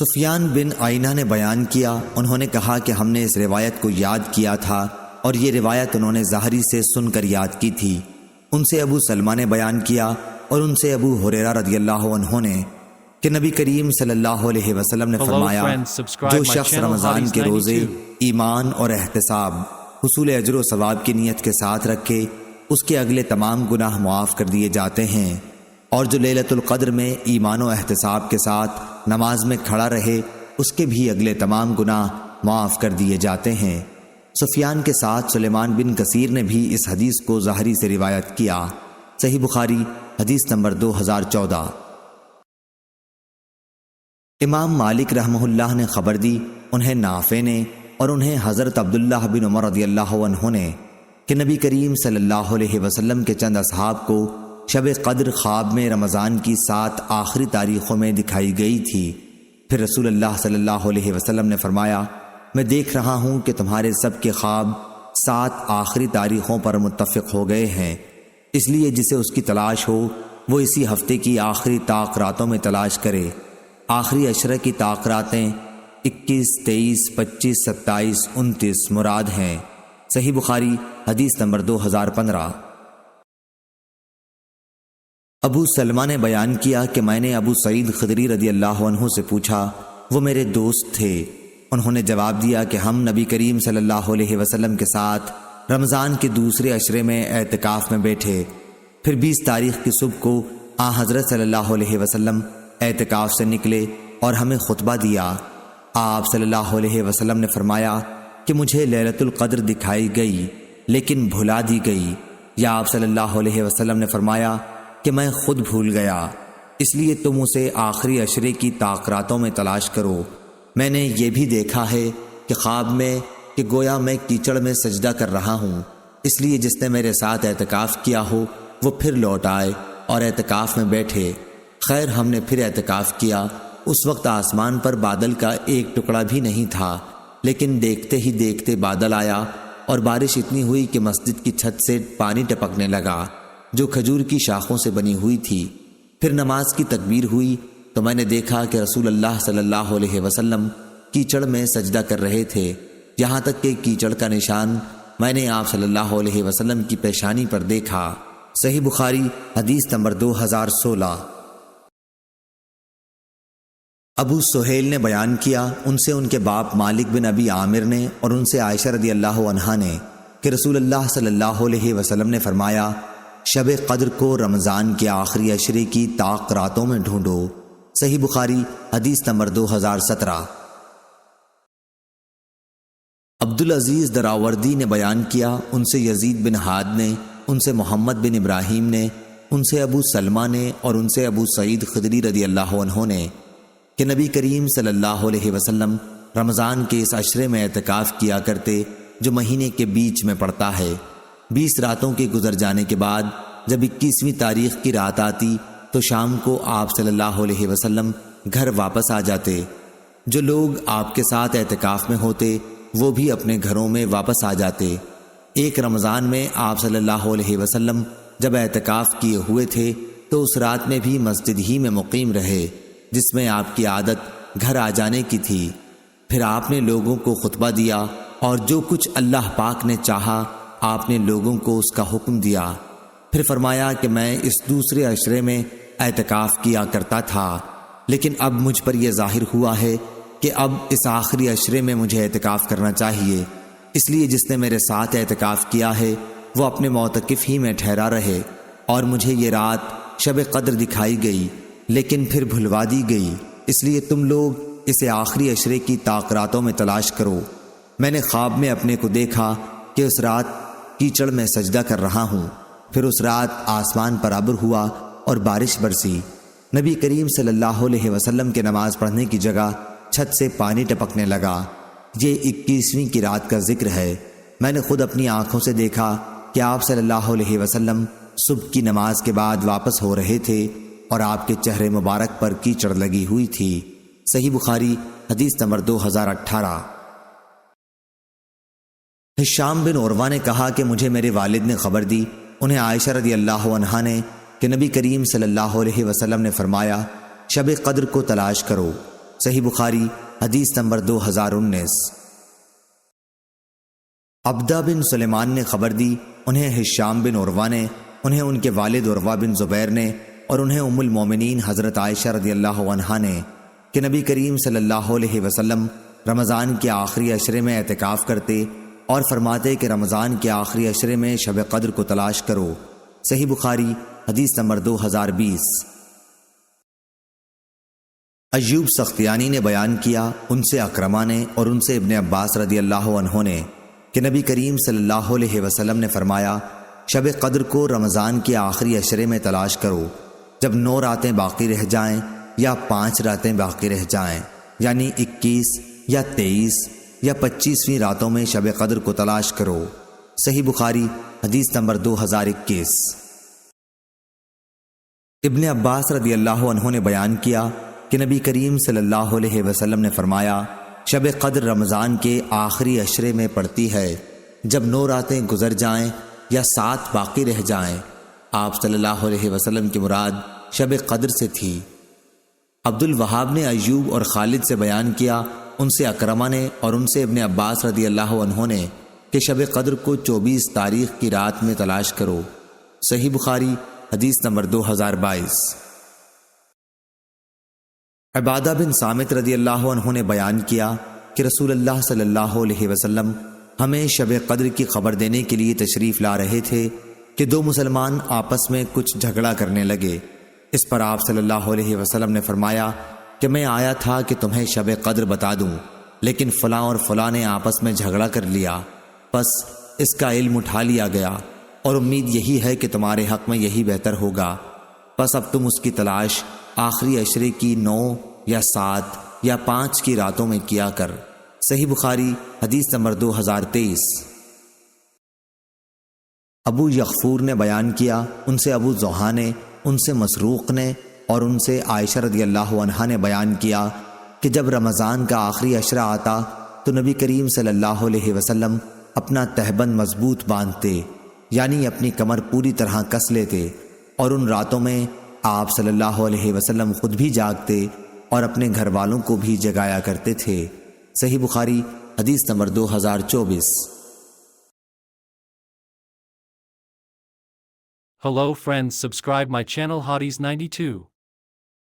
سفیان بن عینہ نے بیان کیا، انہوں نے کہا کہ ہم نے اس روایت کو یاد کیا تھا، اور یہ روایت انہوں نے ظاہری سے سن کر یاد کی تھی۔ ان سے ابو سلمہ نے بیان کیا اور ان سے ابو ہریرہ رضی اللہ عنہ نے کہ نبی کریم صلی اللہ علیہ وسلم نے فرمایا، جو شخص رمضان کے روزے ایمان اور احتساب حصول اجر و ثواب کی نیت کے ساتھ رکھے، اس کے اگلے تمام گناہ معاف کر دیے جاتے ہیں، اور جو لیلۃ القدر میں ایمان و احتساب کے ساتھ نماز میں کھڑا رہے، اس کے بھی اگلے تمام گناہ معاف کر دیے جاتے ہیں۔ سفیان کے ساتھ سلیمان بن کثیر نے بھی اس حدیث کو ظاہری سے روایت کیا۔ صحیح بخاری حدیث نمبر 2014۔ امام مالک رحمہ اللہ نے خبر دی، انہیں نافع نے اور انہیں حضرت عبداللہ بن عمر رضی اللہ عنہ نے کہ نبی کریم صلی اللہ علیہ وسلم کے چند اصحاب کو شب قدر خواب میں رمضان کی 7 آخری تاریخوں میں دکھائی گئی تھی۔ پھر رسول اللہ صلی اللہ علیہ وسلم نے فرمایا، میں دیکھ رہا ہوں کہ تمہارے سب کے خواب 7 آخری تاریخوں پر متفق ہو گئے ہیں، اس لیے جسے اس کی تلاش ہو وہ اسی ہفتے کی آخری طاق راتوں میں تلاش کرے۔ آخری عشرہ کی طاق راتیں 21، 23، 25، 27، 29 مراد ہیں۔ صحیح بخاری حدیث نمبر 2015۔ ابو سلمہ نے بیان کیا کہ میں نے ابو سعید خدری رضی اللہ عنہ سے پوچھا، وہ میرے دوست تھے، انہوں نے جواب دیا کہ ہم نبی کریم صلی اللہ علیہ وسلم کے ساتھ رمضان کے دوسرے عشرے میں اعتکاف میں بیٹھے، پھر 20 تاریخ کی صبح کو آن حضرت صلی اللہ علیہ وسلم اعتکاف سے نکلے اور ہمیں خطبہ دیا۔ آپ صلی اللہ علیہ وسلم نے فرمایا کہ مجھے لیلۃ القدر دکھائی گئی لیکن بھلا دی گئی، یا آپ صلی اللہ علیہ وسلم نے فرمایا کہ میں خود بھول گیا، اس لیے تم اسے آخری عشرے کی طاق راتوں میں تلاش کرو۔ میں نے یہ بھی دیکھا ہے کہ خواب میں کہ گویا میں کیچڑ میں سجدہ کر رہا ہوں، اس لیے جس نے میرے ساتھ اعتکاف کیا ہو وہ پھر لوٹ آئے اور اعتکاف میں بیٹھے۔ خیر ہم نے پھر اعتکاف کیا، اس وقت آسمان پر بادل کا ایک ٹکڑا بھی نہیں تھا، لیکن دیکھتے ہی دیکھتے بادل آیا اور بارش اتنی ہوئی کہ مسجد کی چھت سے پانی ٹپکنے لگا جو کھجور کی شاخوں سے بنی ہوئی تھی۔ پھر نماز کی تکبیر ہوئی تو میں نے دیکھا کہ رسول اللہ صلی اللہ علیہ وسلم کیچڑ میں سجدہ کر رہے تھے، یہاں تک کہ کیچڑ کا نشان میں نے آپ صلی اللہ علیہ وسلم کی پیشانی پر دیکھا۔ صحیح بخاری حدیث نمبر 2016۔ ابو سہیل نے بیان کیا، ان سے ان کے باپ مالک بن ابی عامر نے اور ان سے عائشہ رضی اللہ عنہا نے کہ رسول اللہ صلی اللہ علیہ وسلم نے فرمایا، شب قدر کو رمضان کے آخری عشرے کی طاق راتوں میں ڈھونڈو۔ صحیح بخاری حدیث نمبر 2017۔ عبدالعزیز دراوردی نے بیان کیا، ان سے یزید بن ہاد نے، ان سے محمد بن ابراہیم نے، ان سے ابو سلمہ نے اور ان سے ابو سعید خدری رضی اللہ عنہ نے کہ نبی کریم صلی اللہ علیہ وسلم رمضان کے اس عشرے میں اعتکاف کیا کرتے جو مہینے کے بیچ میں پڑتا ہے۔ 20 راتوں کے گزر جانے کے بعد جب 21ویں تاریخ کی رات آتی تو شام کو آپ صلی اللہ علیہ وسلم گھر واپس آ جاتے۔ جو لوگ آپ کے ساتھ اعتکاف میں ہوتے وہ بھی اپنے گھروں میں واپس آ جاتے۔ ایک رمضان میں آپ صلی اللہ علیہ وسلم جب اعتکاف کیے ہوئے تھے تو اس رات میں بھی مسجد ہی میں مقیم رہے، جس میں آپ کی عادت گھر آ جانے کی تھی۔ پھر آپ نے لوگوں کو خطبہ دیا اور جو کچھ اللہ پاک نے چاہا آپ نے لوگوں کو اس کا حکم دیا۔ پھر فرمایا کہ میں اس دوسرے عشرے میں اعتکاف کیا کرتا تھا، لیکن اب مجھ پر یہ ظاہر ہوا ہے کہ اب اس آخری عشرے میں مجھے اعتکاف کرنا چاہیے، اس لیے جس نے میرے ساتھ اعتکاف کیا ہے وہ اپنے معتکف ہی میں ٹھہرا رہے، اور مجھے یہ رات شب قدر دکھائی گئی لیکن پھر بھلوا دی گئی، اس لیے تم لوگ اسے آخری عشرے کی طاق راتوں میں تلاش کرو۔ میں نے خواب میں اپنے کو دیکھا کہ اس رات کیچڑ میں سجدہ کر رہا ہوں، پھر اس رات آسمان پر ابر ہوا اور بارش برسی، نبی کریم صلی اللہ علیہ وسلم کے نماز پڑھنے کی جگہ چھت سے پانی ٹپکنے لگا۔ یہ 21ویں کی رات کا ذکر ہے۔ میں نے خود اپنی آنکھوں سے دیکھا کہ آپ صلی اللہ علیہ وسلم صبح کی نماز کے بعد واپس ہو رہے تھے اور آپ کے چہرے مبارک پر کیچڑ لگی ہوئی تھی۔ صحیح بخاری حدیث نمبر 2018۔ ہشام بن عروہ نے کہا کہ مجھے میرے والد نے خبر دی، انہیں عائشہ رضی اللہ عنہا نے کہ نبی کریم صلی اللہ علیہ وسلم نے فرمایا، شب قدر کو تلاش کرو۔ صحیح بخاری حدیث نمبر 2019۔ عبدہ بن سلیمان نے خبر دی، انہیں ہشام بن عروہ نے، انہیں ان کے والد عروہ بن زبیر نے، اور انہیں ام المومنین حضرت عائشہ رضی اللہ عنہا نے کہ نبی کریم صلی اللہ علیہ وسلم رمضان کے آخری عشرے میں اعتکاف کرتے اور فرماتے کہ رمضان کے آخری عشرے میں شب قدر کو تلاش کرو۔ صحیح بخاری حدیث نمبر 2020۔ ایوب سختیانی نے بیان کیا، ان سے اکرمہ نے اور ان سے ابن عباس رضی اللہ عنہ نے کہ نبی کریم صلی اللہ علیہ وسلم نے فرمایا، شب قدر کو رمضان کے آخری عشرے میں تلاش کرو، جب 9 راتیں باقی رہ جائیں یا 5 راتیں باقی رہ جائیں، یعنی 21 یا 23 یا 25ویں راتوں میں شب قدر کو تلاش کرو۔ صحیح بخاری حدیث نمبر 2021۔ ابن عباس رضی اللہ عنہ نے بیان کیا کہ نبی کریم صلی اللہ علیہ وسلم نے فرمایا، شب قدر رمضان کے آخری عشرے میں پڑتی ہے جب 9 راتیں گزر جائیں یا 7 باقی رہ جائیں۔ آپ صلی اللہ علیہ وسلم کی مراد شب قدر سے تھی۔ عبد الوہاب نے ایوب اور خالد سے بیان کیا، ان سے اکرمہ نے اور ان سے ابن عباس رضی اللہ عنہ نے کہ شب قدر کو 24 تاریخ کی رات میں تلاش کرو۔ صحیح بخاری حدیث نمبر 2022۔ عبادہ بن صامت رضی اللہ عنہ نے بیان کیا کہ رسول اللہ صلی اللہ علیہ وسلم ہمیں شب قدر کی خبر دینے کے لیے تشریف لا رہے تھے کہ 2 مسلمان آپس میں کچھ جھگڑا کرنے لگے۔ اس پر آپ صلی اللہ علیہ وسلم نے فرمایا کہ میں آیا تھا کہ تمہیں شب قدر بتا دوں، لیکن فلاں اور فلاں نے آپس میں جھگڑا کر لیا، پس اس کا علم اٹھا لیا گیا، اور امید یہی ہے کہ تمہارے حق میں یہی بہتر ہوگا، پس اب تم اس کی تلاش آخری عشرے کی 9 یا 7 یا 5 کی راتوں میں کیا کر۔ صحیح بخاری حدیث نمبر 2023۔ ابو یغفور نے بیان کیا، ان سے ابو زحا نے، ان سے مسروق نے اور ان سے عائشہ رضی اللہ عنہا نے بیان کیا کہ جب رمضان کا آخری عشرہ آتا تو نبی کریم صلی اللہ علیہ وسلم اپنا تہبند مضبوط باندھتے، یعنی اپنی کمر پوری طرح کس لیتے، اور ان راتوں میں آپ صلی اللہ علیہ وسلم خود بھی جاگتے اور اپنے گھر والوں کو بھی جگایا کرتے تھے۔ صحیح بخاری حدیث number 2024۔ Hello friends, subscribe my channel Hotties92.